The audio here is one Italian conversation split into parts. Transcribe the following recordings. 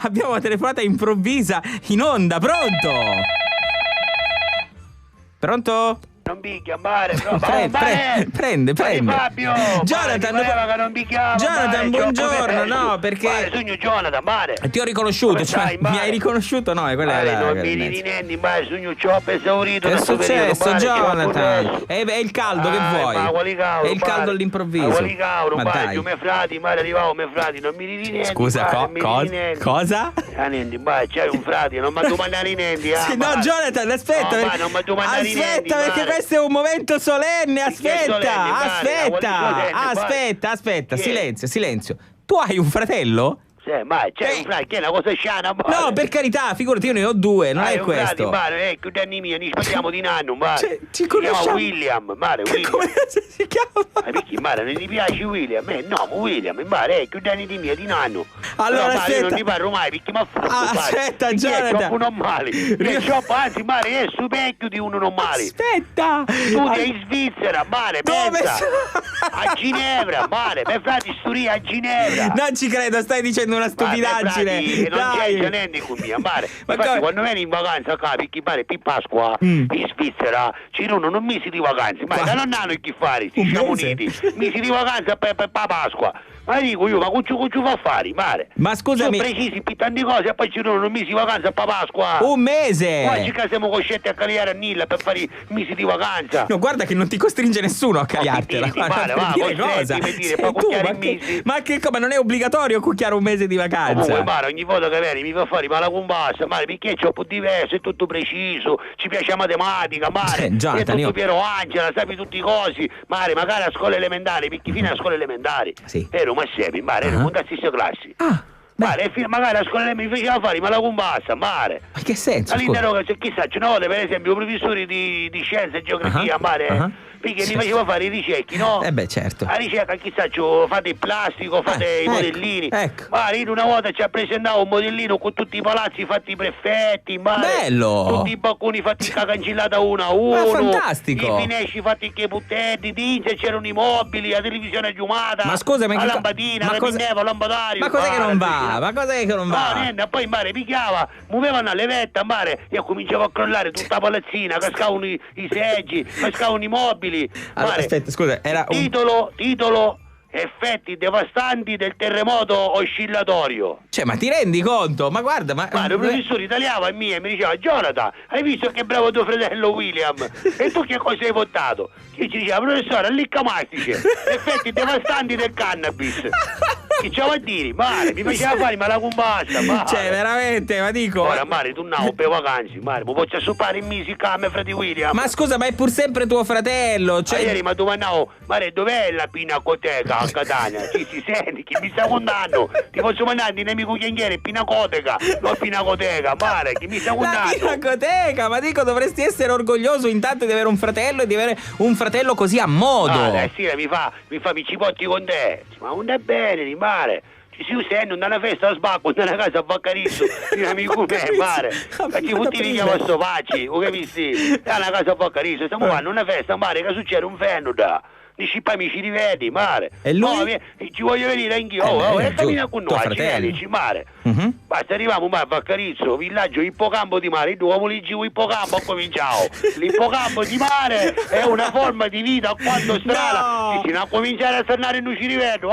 abbiamo una telefonata improvvisa in onda. Pronto? Pronto? Non picchia, mare, Prende. Fabio, Jonathan, che non picchiamo, Jonathan, buongiorno. No, perché sogno Jonathan, mare. ti ho riconosciuto, Come cioè stai, mi hai mare? riconosciuto? No, è quella Non è mi rinendi, mare, sogno cioppo esaurito. Che è questo periodo, successo, mare, Jonathan? È il caldo che vuoi? Ma quali cavolo, È il caldo mare? all'improvviso. Ma quali cavolo, Ma mare, dai. giù me frati, mare, arrivavo me frati, non mi rinendi. Scusa, cosa? Niente, mare, c'hai un frati, non mi domandare i nendi, Sì, no, Jonathan, aspetta. No, ma non mi domandare i nendi, aspetta, perché mare. questo è un momento solenne. solenne, Aspetta. Chi è? Silenzio. Tu hai un fratello? Ma c'è un frate, che è una cosa sciana, mare. No, per carità, figurati, io ne ho due, non è questo. Mare, che anni mia, ne parliamo di nanno, mare. Cioè, ci si chiama conosciamo. William, mare, William. Come si chiama? Ma perché, mare, non ti piace William? No, William, mare, che anni di mia, di nanno. Allora, però, mare, aspetta. io non ti parlo mai, perché mi affronto, Aspetta, Jonathan. È troppo normale. È troppo, anzi, mare, è su vecchio di uno normale. Aspetta. Studia in Svizzera, mare, Dove? pensa. A Ginevra, mare, per frati studia a Ginevra. Non ci credo, stai dicendo una stupidaggine. Non Dai. c'è niente con mia mare. Ma Infatti come? quando vieni in vacanza qua, perché mare per Pasqua in Svizzera ci sono un mese di vacanze, ma da non hanno che fare, Un siamo mese? uniti. Mesi di vacanza per Pasqua. Ma dico io, ma come ci fa fare, mare? Ma scusami. Sono precisi per tante cose e poi ci sono un mese di vacanza per Pasqua. Un mese. Oggi che siamo coscetti a cagliare a Nilla per fare i mesi di vacanza. No, guarda che non ti costringe nessuno a cagliartela. per dire, Guarda, male, va, per dire costretti, cosa? per dire, Sei per tu, cucchiare ma i che, mesi. ma che come non è obbligatorio cucchiare un mese di vacanza? Comunque, mare, ogni volta che vieni mi fa fare ma la compassa, mare, perché c'è un po' diverso, è tutto preciso, ci piace la matematica, mare, Jonathan, è tutto io- Piero Angela, sapi tutti i cosi, mare, magari a scuola elementare, perché fino alla scuola elementare Sì. ero Massepi, mare, ero in stessa classi. Ah, beh, Mare, magari a scuola elementare mi faceva fare ma la compassa, mare. ma che senso? Scusa. All'interno, chissà, c'è una volta per esempio professori di scienza e geografia, mare, perché mi faceva fare i ricerchi, no? Beh, certo. La ricerca, chissà, fate il plastico, fate i ecco, modellini. ecco. Ma io una volta ci ha presentato un modellino con tutti i palazzi fatti i prefetti, mare. Bello! Tutti i balconi fatti a cancellata uno a uno. fantastico! I finesci fatti che puttetti, dinze, c'erano i mobili, la televisione giumata. Ma scusa, ma la che lampadina, ma la cosa- minneva, il lampadario. Ma cos'è che non va? allucinante. Ma cos'è che non va? No, niente, poi in mare picchiava, muovevano le vette, a mare, io cominciavo a crollare tutta la palazzina, cascavano i seggi, cascavano i mobili. Allora, Mare, aspetta, scusa, era un... titolo effetti devastanti del terremoto oscillatorio. Cioè, ma ti rendi conto? Ma guarda, ma... Guarda, il professore italiano e mia mi diceva Jonathan, hai visto che bravo tuo fratello William? E tu che cosa hai votato? Io ci diceva, professore, allicamastice, effetti devastanti del cannabis. Che c'ho a dire? Mare, mi faceva fare ma la compassa, mare. Cioè, veramente, ma dico... Ora, mare, tu no, per vacanze, mare, ma posso assupare in mesi come frate William? Ma scusa, ma è pur sempre tuo fratello, cioè... Ieri mi domandavo, mare, dov'è la pinacoteca a Catania? Ci si sente, che mi sta contando? Ti posso mandare di nemico chianghiere, pinacoteca, non pinacoteca, mare, che mi sta La contando? pinacoteca, ma dico, dovresti essere orgoglioso intanto di avere un fratello e di avere un fratello così a modo. Sì, mi ci porti con te. Ma non è bene, di mare. Ci si usano da una festa a sbacco, da una casa a Vaccarizzo, di un amico me, mare. Perché tutti li chiamo a sto facci, o capisci? Da una casa a Vaccarizzo, stiamo facendo una festa, mare, che succede un fenno da. Dici poi mi ci rivedi, mare. E lui? No, ci voglio venire anch'io. beh, E cammina giusto, con tuo noi, ci fratello. vieni, ci mare. Mhm. Basta, arriviamo a Vaccarizzo, villaggio Ippocampo di mare. Tu uomo lì giù Ippocampo, ho cominciato. L'ippocampo di mare è una forma di vita quanto strana. No! Dici, a cominciare a tornare e non ci rivedo,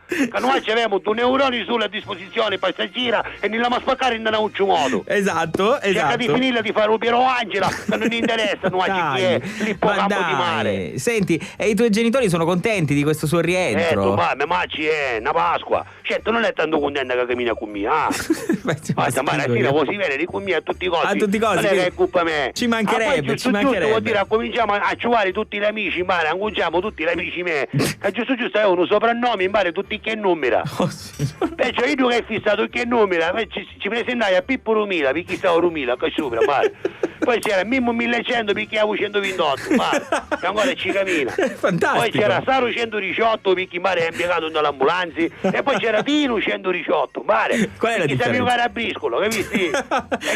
Che noi abbiamo 2 neuroni sulla disposizione passaggera e non la spaccare in un modo. Esatto, Cerca di esatto. finirla di fare un Piero Angela, che non interessa, non Dai, che è ma l'ippocampo di dai. mare. Senti, e i tuoi genitori sono contenti di questo suo Tu rientro? mamma, macci è una Pasqua. Certo non è tanto contenta che cammina con me, Beh, ti Basta, ma la spiego sera io. così viene di con me a tutti i costi. A tutti i costi, Non è quindi che è colpa mia. ci mancherebbe, Poi, giusto, ci mancherebbe. vuol dire, cominciamo a ciuare tutti gli amici, mare, annunciamo tutti gli amici miei. Che giusto è uno soprannome, mare, tutti che numera. Oh, signore. Perciò io che hai fissato che numera, ci presentai a Pippo Rumila, perché stavo Rumila, che sopra, mare. Poi c'era Mimmo 1100 perché avevo 128, mare, che ancora ci cammina. Fantastico. Poi c'era Saro 118 perché mare è impiegato nell'ambulanza e poi c'era Tino 118, mare. Qual è la perché sa differenza? giocare a briscolo, capisci? E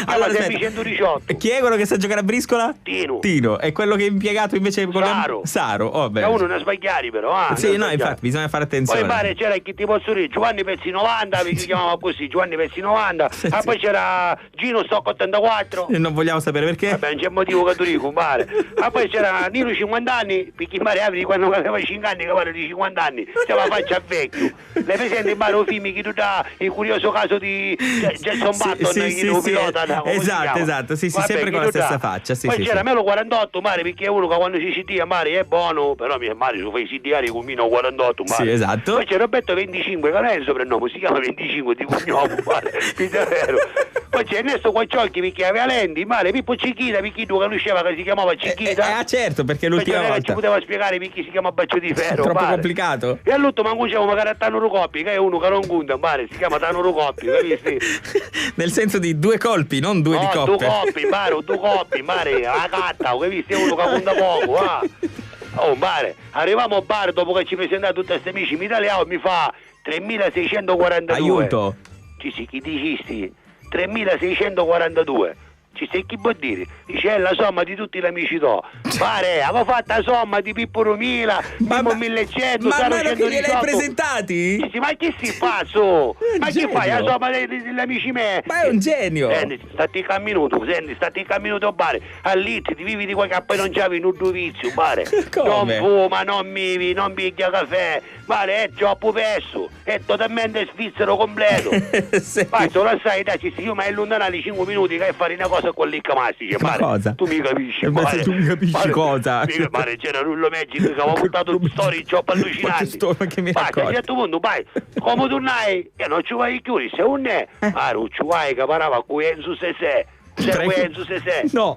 Allora, sempre aspetta. 118. Chi è quello che sa giocare a briscola? Tino. E quello che è impiegato invece con Saro. Oh, beh. Che uno ne sbagliari però, Sì, no, infatti bisogna fare attenzione. Poi mare c'era chi ti posso dire, Giovanni Pezzi 90, perché si chiamava così, Giovanni Pezzi 90. Sì, Ah, sì. poi c'era Gino Stocco 84. Non vogliamo sapere perché. Vabbè, non c'è motivo che tu dico, mare. Ah, poi c'era Nino 50 anni, perché mare apri quando aveva 5 anni, che pare di 50 anni, stava faccia a vecchio. Le presente in mare o film che tu dà il curioso caso di Jason Button, che lo pilota. Esatto, sì, Vabbè, sempre con la stessa faccia. Sì, poi sì, c'era sì. Melo 48, mare, perché è uno che quando si CDA mare è buono, però mare su fai CDA con Mino 48, mare. Sì, esatto. Poi c'è Roberto 25, che non è il soprannome, si chiama 25 di cognome, mare, vero. Poi c'è Ernesto Quacciocchi perché aveva lenti, mare, Pippo Cicchita perché tu conosceva che si chiamava Cicchita. Certo, perché l'ultima Poi ci volta. poteva spiegare perché si chiama Baccio di Ferro, Troppo mare. complicato. E all'ultimo manco magari a Tano Rucoppi, che è uno che non conta, mare, si chiama Tano Rucoppi, capisci? Nel senso di due colpi, non due di No, coppe. due coppi, mare, la catta, capisci? È uno che conta poco, ah. Oh, mare, arriviamo a bar dopo che ci presenta tutti questi amici, mi italiano mi fa 3642. Aiuto. Sì, chi dicisti? 3642. Ci sei chi può dire? Dice è la somma di tutti gli amici tuoi. Pare, avevo fatto la somma di Pippo Romila, Mimmo 1100, Saro Ma non 118. gliel'hai presentati? Sì, ma che si fa su? Ma che genio. fai la somma degli amici miei? Ma è un genio. Stati a minuto, stati a minuto bare. All'it ti vivi di quel che poi non c'avevi un duvizio, bare. Come? Non fuma, non bevi, non picchia caffè. Bare, è troppo perso, è totalmente svizzero completo. Sì. Vai, solo assai, dai, ci stiamo allontanare 5 minuti che è fare una cosa con l'icca mastice, Ma cosa? Tu mi capisci, Ma mare. se tu mi capisci cosa? Mare, c'era Rullo Magic che aveva buttato storie troppo allucinanti. Ma che mi Vai, a un racconti? certo punto, vai, come tornai, e non ci vai chiudi, se un ne, non ci vai che parava con Enzo Sesè. Prego. Enzo Sesè. No.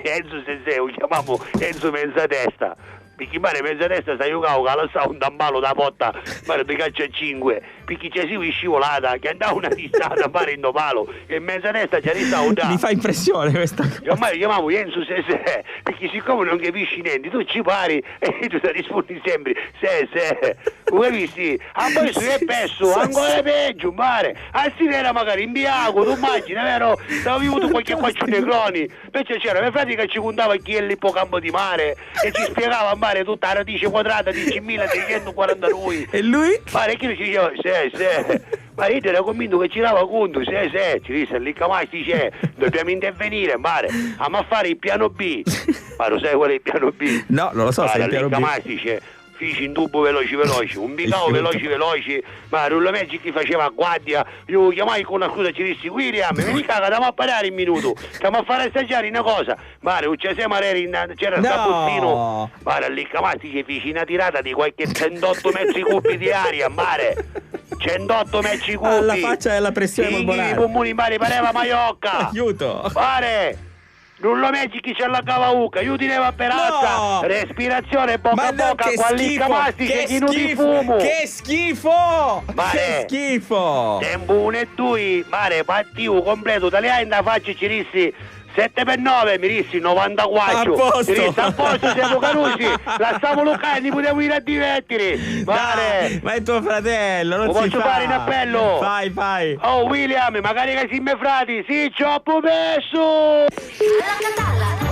Enzo Sesè, lo chiamiamo Enzo Mezzatesta. Perché mare Mezzatesta sta giocando che la sa un tambalo da potta, mare di caccia a 5, perché c'è si scivolata, che andava una tistata a fare in palo, e Mezzatesta c'è restato da. Mi fa impressione questa cosa. Io ormai lo chiamavo Enzo Sesè, perché siccome non capisci niente, tu ci pari e tu ti rispondi sempre se. Come capisci? A poi su è pesso, ancora peggio, mare. A si era magari in bianco, tu immagini, vero? Stavo avuto qualche quaccio negroni. Invece c'era mia fratello che ci contava chi è l'ippocampo di mare e ci spiegava mare tutta la radice quadrata di 10.640 lui. E lui? Mare che ci diceva, se. Ma io ero convinto che ci dava conto, se, ci disse, lì Camasti c'è, dobbiamo intervenire, mare, a fare il piano B. Ma lo sai qual è il piano B? No, non lo so se è il piano lì B. Camasti c'è, fici in tubo veloci, un bicao veloci, ma Rullo Magic chi faceva a guardia, io chiamai con una scusa ci dissi, William, mi caga, andiamo a parare in minuto, stiamo a fare assaggiare una cosa, mare, c'era il capuzzino, mare, lì Camasti c'è fici una tirata di qualche 108 metri cubi di aria, mare. 108 metri cubi. Alla faccia della pressione polmonare. I polmoni mare pareva Maiocca. Aiuto. Pare. Rullo Magic c'è la cavauca, io tireva per alza, No. respirazione bocca a Ma no, bocca, che quallicca schifo, mastice, che chi non di schifo, fumo. che schifo, Mare. che schifo. Tempo 1 e 2, mare, partito completo, tagliai da faccia ci dissi 7x9, mi dissi 94. A posto. Mi dissi a posto siamo Carusi, la stavo locando, potevo ir a divertire. Mare. Dai, ma è tuo fratello, non Lo si posso fa. fare in appello? Vai. Oh William, magari che si me frati, sì, ci ho perso! Alla catalla!